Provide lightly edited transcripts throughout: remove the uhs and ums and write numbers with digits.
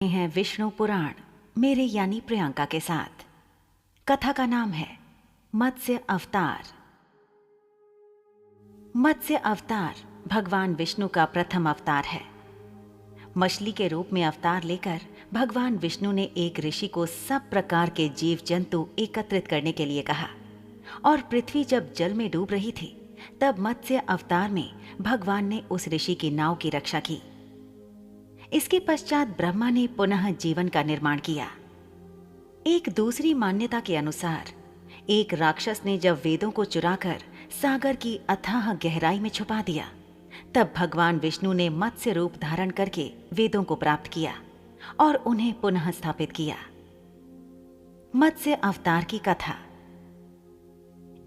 हैं विष्णु पुराण मेरे यानी प्रियंका के साथ। कथा का नाम है मत्स्य अवतार। मत्स्य अवतार भगवान विष्णु का प्रथम अवतार है। मछली के रूप में अवतार लेकर भगवान विष्णु ने एक ऋषि को सब प्रकार के जीव जंतु एकत्रित करने के लिए कहा और पृथ्वी जब जल में डूब रही थी तब मत्स्य अवतार में भगवान ने उस ऋषि की नाव की रक्षा की। इसके पश्चात ब्रह्मा ने पुनः जीवन का निर्माण किया। एक दूसरी मान्यता के अनुसार एक राक्षस ने जब वेदों को चुराकर सागर की अथाह गहराई में छुपा दिया तब भगवान विष्णु ने मत्स्य रूप धारण करके वेदों को प्राप्त किया और उन्हें पुनः स्थापित किया। मत्स्य अवतार की कथा।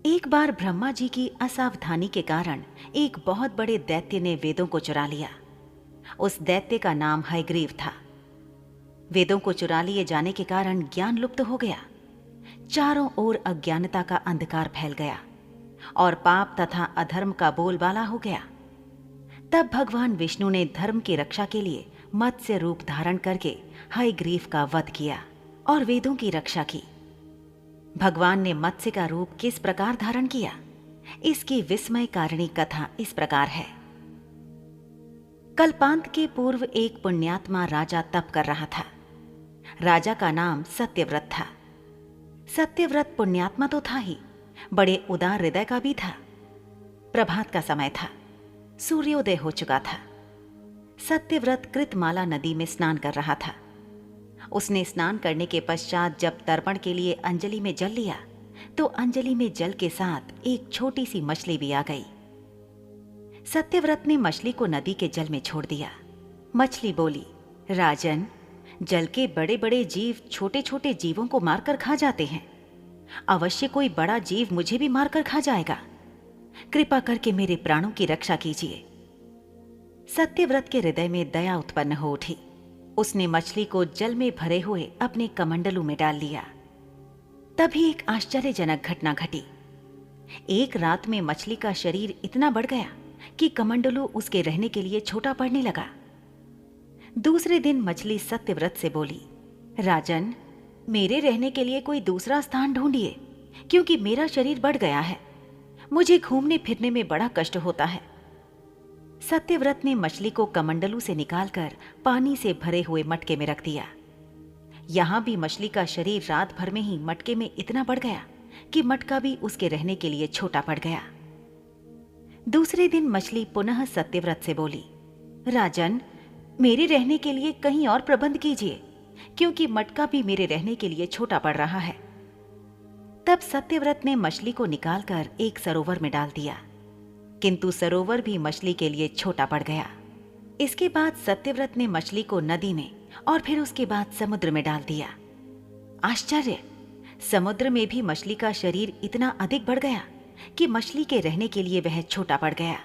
एक बार ब्रह्मा जी की असावधानी के कारण एक बहुत बड़े दैत्य ने वेदों को चुरा लिया। उस दैत्य का नाम हयग्रीव था। वेदों को चुरा लिए जाने के कारण ज्ञान लुप्त हो गया। चारों ओर अज्ञानता का अंधकार फैल गया और पाप तथा अधर्म का बोलबाला हो गया। तब भगवान विष्णु ने धर्म की रक्षा के लिए मत्स्य रूप धारण करके हयग्रीव का वध किया और वेदों की रक्षा की। भगवान ने मत्स्य का रूप किस प्रकार धारण किया, इसकी विस्मयकारिणी कथा इस प्रकार है। कल्पांत के पूर्व एक पुण्यात्मा राजा तप कर रहा था। राजा का नाम सत्यव्रत था। सत्यव्रत पुण्यात्मा तो था ही, बड़े उदार हृदय का भी था। प्रभात का समय था, सूर्योदय हो चुका था। सत्यव्रत कृतमाला नदी में स्नान कर रहा था। उसने स्नान करने के पश्चात जब तर्पण के लिए अंजलि में जल लिया तो अंजलि में जल के साथ एक छोटी सी मछली भी आ गई। सत्यव्रत ने मछली को नदी के जल में छोड़ दिया। मछली बोली, राजन, जल के बड़े बड़े जीव छोटे छोटे जीवों को मारकर खा जाते हैं। अवश्य कोई बड़ा जीव मुझे भी मारकर खा जाएगा। कृपा करके मेरे प्राणों की रक्षा कीजिए। सत्यव्रत के हृदय में दया उत्पन्न हो उठी। उसने मछली को जल में भरे हुए अपने कमंडलू में डाल लिया। तभी एक आश्चर्यजनक घटना घटी। एक रात में मछली का शरीर इतना बढ़ गया कि कमंडलू उसके रहने के लिए छोटा पड़ने लगा। दूसरे दिन मछली सत्यव्रत से बोली, राजन, मेरे रहने के लिए कोई दूसरा स्थान ढूंढिए, क्योंकि मेरा शरीर बढ़ गया है। मुझे घूमने फिरने में बड़ा कष्ट होता है। सत्यव्रत ने मछली को कमंडलू से निकालकर पानी से भरे हुए मटके में रख दिया। यहां भी मछली का शरीर रात भर में ही मटके में इतना बढ़ गया कि मटका भी उसके रहने के लिए छोटा पड़ गया। दूसरे दिन मछली पुनः सत्यव्रत से बोली, राजन, मेरे रहने के लिए कहीं और प्रबंध कीजिए, क्योंकि मटका भी मेरे रहने के लिए छोटा पड़ रहा है। तब सत्यव्रत ने मछली को निकालकर एक सरोवर में डाल दिया, किंतु सरोवर भी मछली के लिए छोटा पड़ गया। इसके बाद सत्यव्रत ने मछली को नदी में और फिर उसके बाद समुद्र में डाल दिया। आश्चर्य! समुद्र में भी मछली का शरीर इतना अधिक बढ़ गया कि मछली के रहने के लिए वह छोटा पड़ गया।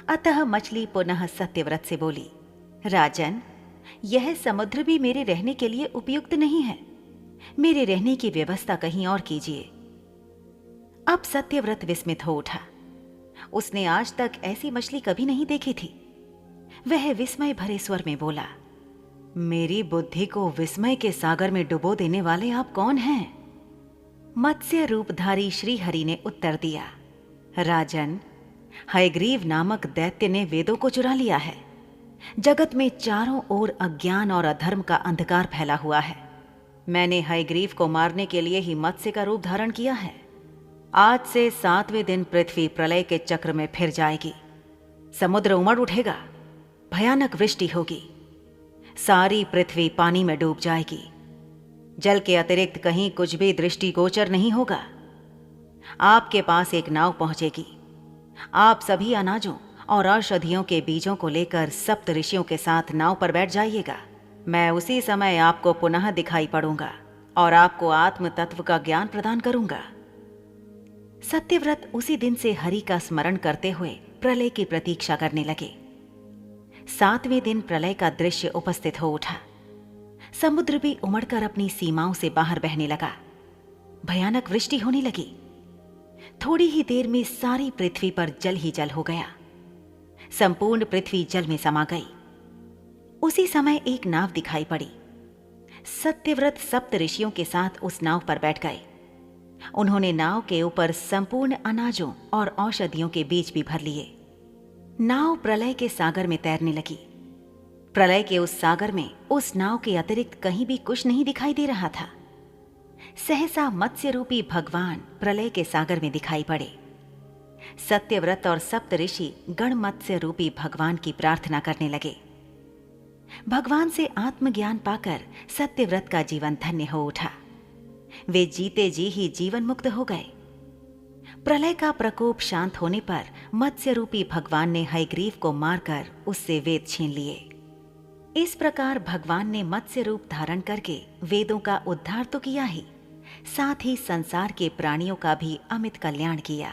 अतः मछली पुनः सत्यव्रत से बोली, राजन, यह समुद्र भी मेरे रहने के लिए उपयुक्त नहीं है। मेरे रहने की व्यवस्था कहीं और कीजिए। अब सत्यव्रत विस्मित हो उठा। उसने आज तक ऐसी मछली कभी नहीं देखी थी। वह विस्मय भरे स्वर में बोला, मेरी बुद्धि को विस्मय के सागर में डुबो देने वाले आप कौन हैं? मत्स्य रूपधारी श्री हरि ने उत्तर दिया, राजन, हयग्रीव नामक दैत्य ने वेदों को चुरा लिया है। जगत में चारों ओर अज्ञान और अधर्म का अंधकार फैला हुआ है। मैंने हयग्रीव को मारने के लिए ही मत्स्य का रूप धारण किया है। आज से 7वें दिन पृथ्वी प्रलय के चक्र में फिर जाएगी। समुद्र उमड़ उठेगा, भयानक वृष्टि होगी, सारी पृथ्वी पानी में डूब जाएगी। जल के अतिरिक्त कहीं कुछ भी दृष्टिगोचर नहीं होगा। आपके पास एक नाव पहुंचेगी। आप सभी अनाजों और औषधियों के बीजों को लेकर सप्त ऋषियों के साथ नाव पर बैठ जाइएगा। मैं उसी समय आपको पुनः दिखाई पड़ूंगा और आपको आत्म तत्व का ज्ञान प्रदान करूंगा। सत्यव्रत उसी दिन से हरि का स्मरण करते हुए प्रलय की प्रतीक्षा करने लगे। 7वें दिन प्रलय का दृश्य उपस्थित हो उठा। समुद्र भी उमड़कर अपनी सीमाओं से बाहर बहने लगा। भयानक वृष्टि होने लगी। थोड़ी ही देर में सारी पृथ्वी पर जल ही जल हो गया। संपूर्ण पृथ्वी जल में समा गई। उसी समय एक नाव दिखाई पड़ी। सत्यव्रत सप्त ऋषियों के साथ उस नाव पर बैठ गए। उन्होंने नाव के ऊपर संपूर्ण अनाजों और औषधियों के बीज भी भर लिए। नाव प्रलय के सागर में तैरने लगी। प्रलय के उस सागर में उस नाव के अतिरिक्त कहीं भी कुछ नहीं दिखाई दे रहा था। सहसा मत्स्य रूपी भगवान प्रलय के सागर में दिखाई पड़े। सत्यव्रत और सप्त ऋषि गण मत्स्य रूपी भगवान की प्रार्थना करने लगे। भगवान से आत्मज्ञान पाकर सत्यव्रत का जीवन धन्य हो उठा। वे जीते जी ही जीवन मुक्त हो गए। प्रलय का प्रकोप शांत होने पर मत्स्य रूपी भगवान ने हयग्रीव को मारकर उससे वेद छीन लिए। इस प्रकार भगवान ने मत्स्य रूप धारण करके वेदों का उद्धार तो किया ही, साथ ही संसार के प्राणियों का भी अमित कल्याण किया।